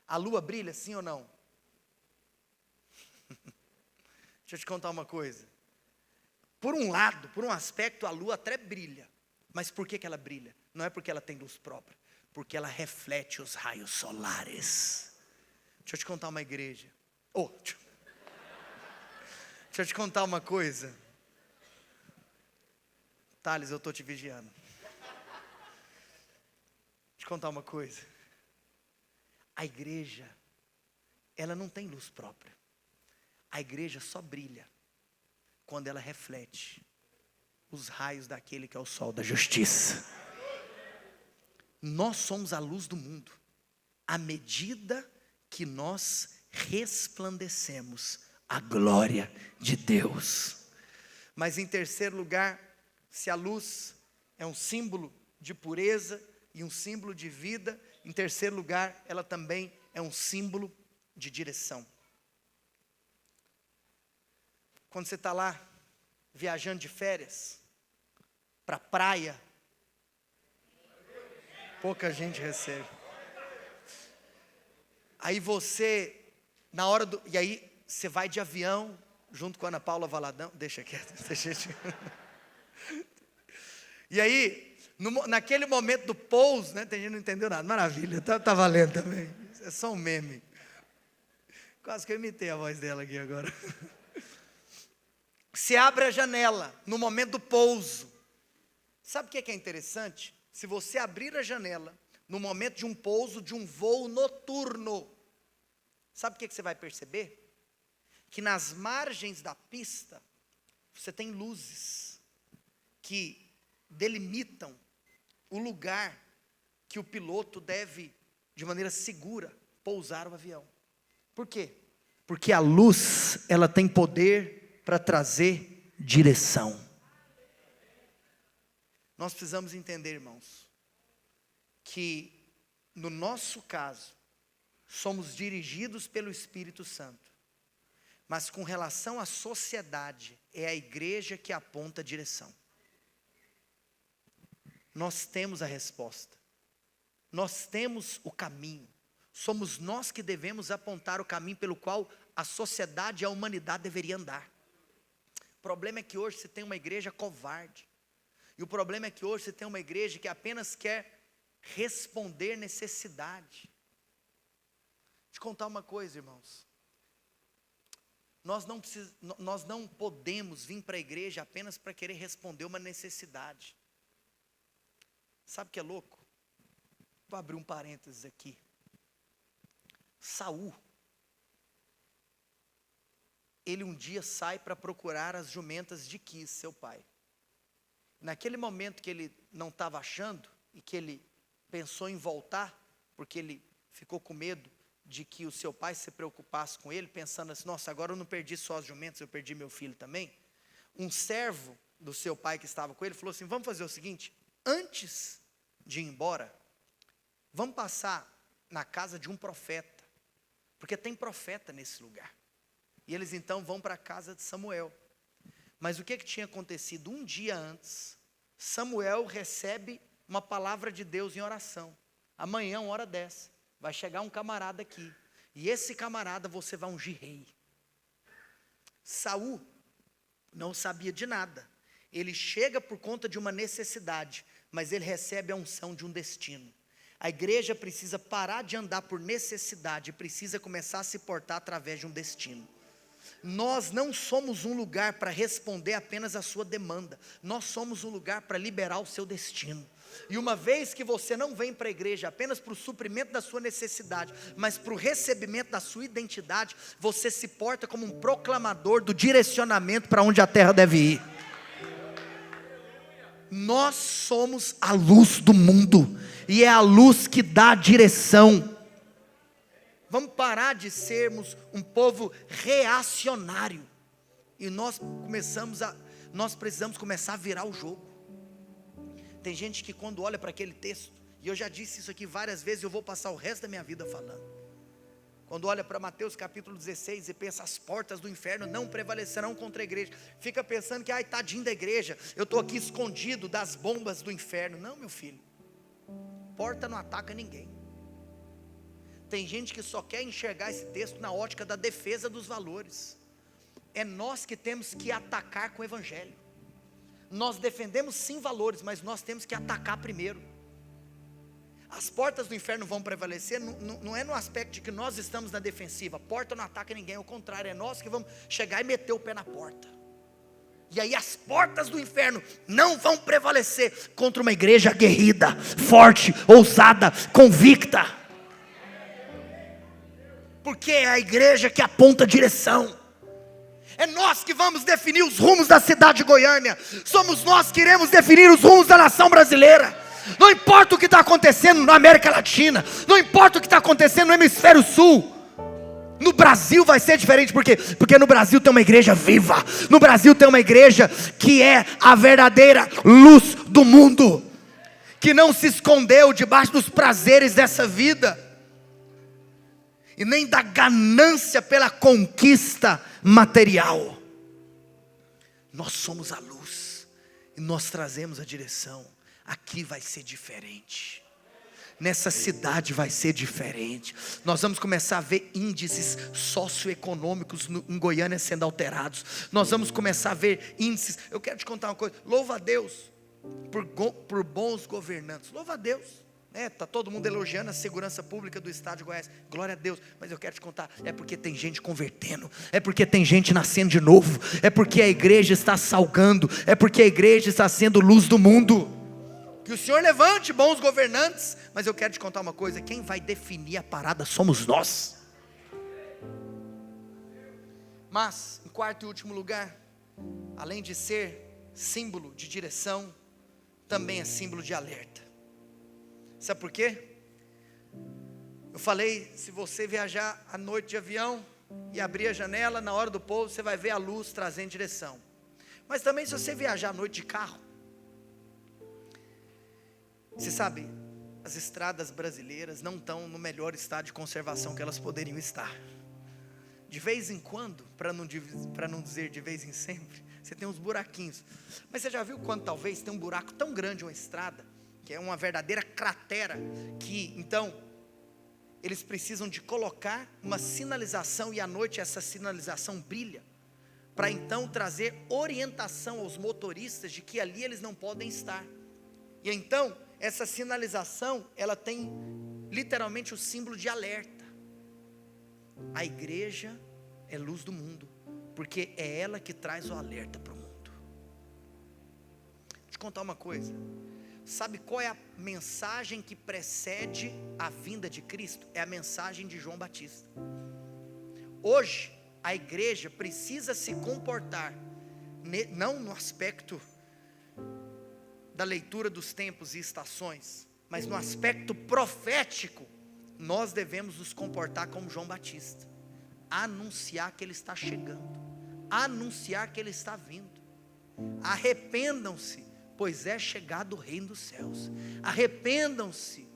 A lua brilha, sim ou não? Deixa eu te contar uma coisa. Por um lado, por um aspecto, a lua até brilha. Mas por que ela brilha? Não é porque ela tem luz própria. Porque ela reflete os raios solares. Deixa eu te contar uma igreja. Deixa eu te contar uma coisa. Thales, eu estou te vigiando. Deixa eu te contar uma coisa. A igreja, ela não tem luz própria. A igreja só brilha quando ela reflete os raios daquele que é o sol da justiça. Nós somos a luz do mundo, à medida que nós resplandecemos a glória de Deus. Mas em terceiro lugar, se a luz é um símbolo de pureza e um símbolo de vida, em terceiro lugar, ela também é um símbolo de direção. Quando você está lá, viajando de férias, para a praia, pouca gente recebe. Aí você, na hora do... E aí você vai de avião, junto com a Ana Paula Valadão, deixa quieto, deixa. E aí, naquele momento do pouso, né, tem gente que não entendeu nada, maravilha, tá valendo também, é só um meme. Quase que eu imitei a voz dela aqui agora. Se abre a janela, no momento do pouso. Sabe o que é interessante? Se você abrir a janela, no momento de um pouso, de um voo noturno, sabe o que você vai perceber? Que nas margens da pista, você tem luzes que delimitam o lugar que o piloto deve, de maneira segura, pousar o avião. Por quê? Porque a luz, ela tem poder para trazer direção. Nós precisamos entender, irmãos, que no nosso caso, somos dirigidos pelo Espírito Santo. Mas com relação à sociedade, é a igreja que aponta a direção. Nós temos a resposta. Nós temos o caminho. Somos nós que devemos apontar o caminho pelo qual a sociedade e a humanidade deveriam andar. O problema é que hoje você tem uma igreja covarde. E o problema é que hoje você tem uma igreja que apenas quer responder necessidade. Deixa eu te contar uma coisa, irmãos. Nós não podemos vir para a igreja apenas para querer responder uma necessidade. Sabe o que é louco? Vou abrir um parênteses aqui. Saul, ele um dia sai para procurar as jumentas de Quis, seu pai. Naquele momento que ele não estava achando, e que ele pensou em voltar, porque ele ficou com medo de que o seu pai se preocupasse com ele, pensando assim, nossa, agora eu não perdi só as jumentas, eu perdi meu filho também. Um servo do seu pai que estava com ele, falou assim, vamos fazer o seguinte, antes de ir embora, vamos passar na casa de um profeta, porque tem profeta nesse lugar. E eles então vão para a casa de Samuel. Mas o que tinha acontecido? Um dia antes, Samuel recebe uma palavra de Deus em oração. Amanhã, uma hora dessa, vai chegar um camarada aqui, e esse camarada você vai ungir rei. Saul não sabia de nada. Ele chega por conta de uma necessidade, mas ele recebe a unção de um destino. A igreja precisa parar de andar por necessidade, precisa começar a se portar através de um destino. Nós não somos um lugar para responder apenas a sua demanda, nós somos um lugar para liberar o seu destino. E uma vez que você não vem para a igreja apenas para o suprimento da sua necessidade, mas para o recebimento da sua identidade, você se porta como um proclamador do direcionamento para onde a terra deve ir. Nós somos a luz do mundo, e é a luz que dá a direção. Vamos parar de sermos um povo reacionário, e nós precisamos começar a virar o jogo. Tem gente que quando olha para aquele texto, e eu já disse isso aqui várias vezes, eu vou passar o resto da minha vida falando. Quando olha para Mateus capítulo 16 e pensa, as portas do inferno não prevalecerão contra a igreja. Fica pensando que, ai, tadinho da igreja, eu estou aqui escondido das bombas do inferno. Não, meu filho, porta não ataca ninguém. Tem gente que só quer enxergar esse texto na ótica da defesa dos valores. É nós que temos que atacar com o evangelho. Nós defendemos sim valores, mas nós temos que atacar primeiro. As portas do inferno vão prevalecer, não é no aspecto de que nós estamos na defensiva. A porta não ataca ninguém, ao contrário, é nós que vamos chegar e meter o pé na porta. E aí as portas do inferno não vão prevalecer contra uma igreja aguerrida, forte, ousada, convicta. Porque é a igreja que aponta a direção. É nós que vamos definir os rumos da cidade de Goiânia. Somos nós que iremos definir os rumos da nação brasileira. Não importa o que está acontecendo na América Latina, não importa o que está acontecendo no hemisfério sul. No Brasil vai ser diferente, por quê? Porque no Brasil tem uma igreja viva. No Brasil tem uma igreja que é a verdadeira luz do mundo, que não se escondeu debaixo dos prazeres dessa vida, e nem da ganância pela conquista material. Nós somos a luz, e nós trazemos a direção. Aqui vai ser diferente. Nessa cidade vai ser diferente. Nós vamos começar a ver índices socioeconômicos em Goiânia sendo alterados. Nós vamos começar a ver índices. Eu quero te contar uma coisa. Louva a Deus por bons governantes. Louva a Deus. Está todo mundo elogiando a segurança pública do estado de Goiás. Glória a Deus. Mas eu quero te contar, é porque tem gente convertendo, é porque tem gente nascendo de novo, é porque a igreja está salgando, é porque a igreja está sendo luz do mundo. Que o Senhor levante bons governantes. Mas eu quero te contar uma coisa: quem vai definir a parada somos nós. Mas, em quarto e último lugar, além de ser símbolo de direção, também é símbolo de alerta. Sabe por quê? Eu falei, se você viajar à noite de avião e abrir a janela, na hora do pouso, você vai ver a luz trazendo direção. Mas também se você viajar à noite de carro, você sabe, as estradas brasileiras não estão no melhor estado de conservação que elas poderiam estar. De vez em quando, para não dizer de vez em sempre, você tem uns buraquinhos. Mas você já viu quando talvez tem um buraco tão grande uma estrada, que é uma verdadeira cratera, que então eles precisam de colocar uma sinalização, e à noite essa sinalização brilha, para então trazer orientação aos motoristas de que ali eles não podem estar. E então essa sinalização, ela tem literalmente o símbolo de alerta. A igreja é luz do mundo, porque é ela que traz o alerta para o mundo. Vou te contar uma coisa. Sabe qual é a mensagem que precede a vinda de Cristo? É a mensagem de João Batista. Hoje, a igreja precisa se comportar, não no aspecto da leitura dos tempos e estações, mas no aspecto profético, nós devemos nos comportar como João Batista, anunciar que Ele está chegando, anunciar que Ele está vindo. Arrependam-se, pois é chegado o reino dos céus. Arrependam-se,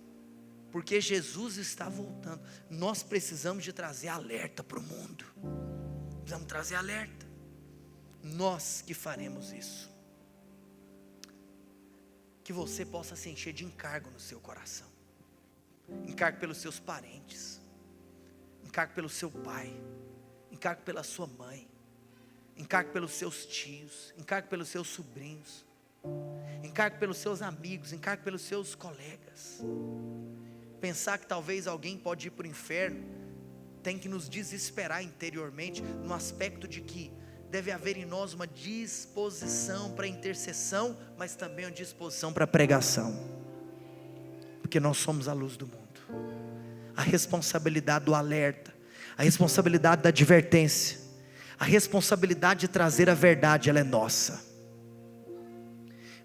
porque Jesus está voltando. Nós precisamos de trazer alerta para o mundo, precisamos trazer alerta. Nós que faremos isso. Que você possa se encher de encargo no seu coração, encargo pelos seus parentes, encargo pelo seu pai, encargo pela sua mãe, encargo pelos seus tios, encargo pelos seus sobrinhos, encargo pelos seus amigos, encargo pelos seus colegas. Pensar que talvez alguém pode ir para o inferno, tem que nos desesperar interiormente, no aspecto de que deve haver em nós uma disposição para intercessão, mas também uma disposição para pregação, porque nós somos a luz do mundo. A responsabilidade do alerta, a responsabilidade da advertência, a responsabilidade de trazer a verdade, ela é nossa.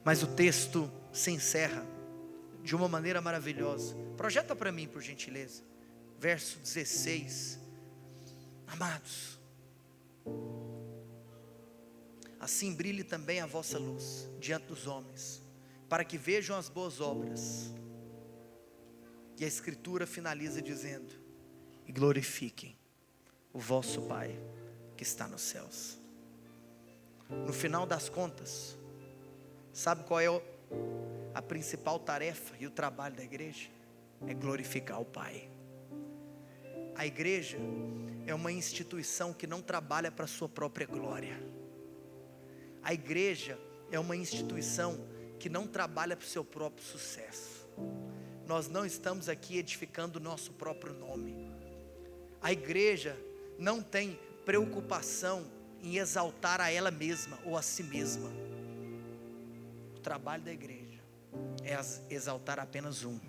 Mas o texto se encerra de uma maneira maravilhosa. Projeta para mim, por gentileza, verso 16. Amados, assim brilhe também a vossa luz diante dos homens, para que vejam as boas obras. E a Escritura finaliza dizendo: e glorifiquem o vosso Pai que está nos céus. No final das contas, sabe qual é a principal tarefa e o trabalho da igreja? É glorificar o Pai. A igreja é uma instituição que não trabalha para a sua própria glória. A igreja é uma instituição que não trabalha para o seu próprio sucesso. Nós não estamos aqui edificando o nosso próprio nome. A igreja não tem preocupação em exaltar a ela mesma ou a si mesma. O trabalho da igreja é exaltar apenas um: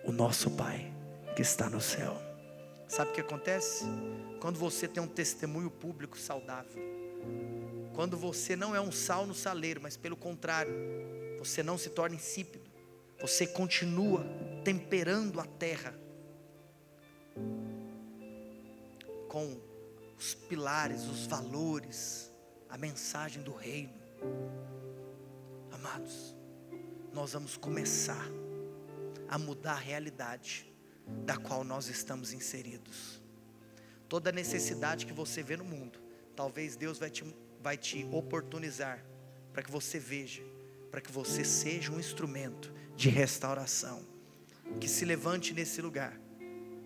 o nosso Pai que está no céu. Sabe o que acontece? Quando você tem um testemunho público saudável, quando você não é um sal no saleiro, mas pelo contrário, você não se torna insípido, você continua temperando a terra, com os pilares, os valores, a mensagem do reino. Amados, nós vamos começar a mudar a realidade da qual nós estamos inseridos. Toda necessidade que você vê no mundo, talvez Deus vai te oportunizar para que você veja, para que você seja um instrumento de restauração. Que se levante nesse lugar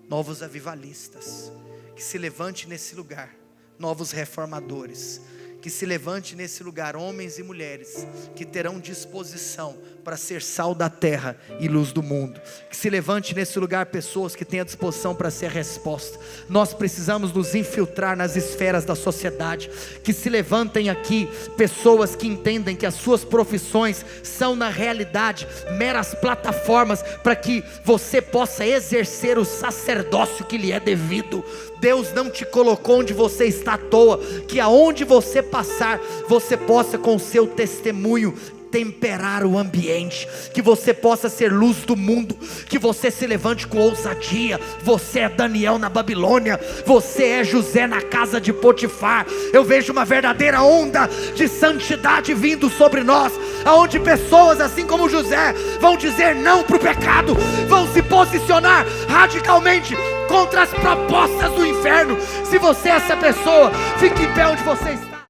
novos avivalistas, que se levante nesse lugar novos reformadores, que se levante nesse lugar homens e mulheres que terão disposição para ser sal da terra e luz do mundo. Que se levante nesse lugar pessoas que tenham disposição para ser resposta. Nós precisamos nos infiltrar nas esferas da sociedade. Que se levantem aqui pessoas que entendem que as suas profissões são na realidade meras plataformas para que você possa exercer o sacerdócio que lhe é devido. Deus não te colocou onde você está à toa. Que aonde você passar, você possa com o seu testemunho temperar o ambiente, que você possa ser luz do mundo, que você se levante com ousadia. Você é Daniel na Babilônia, você é José na casa de Potifar. Eu vejo uma verdadeira onda de santidade vindo sobre nós, aonde pessoas assim como José vão dizer não para o pecado, vão se posicionar radicalmente contra as propostas do inferno. Se você é essa pessoa, fique em pé onde você está.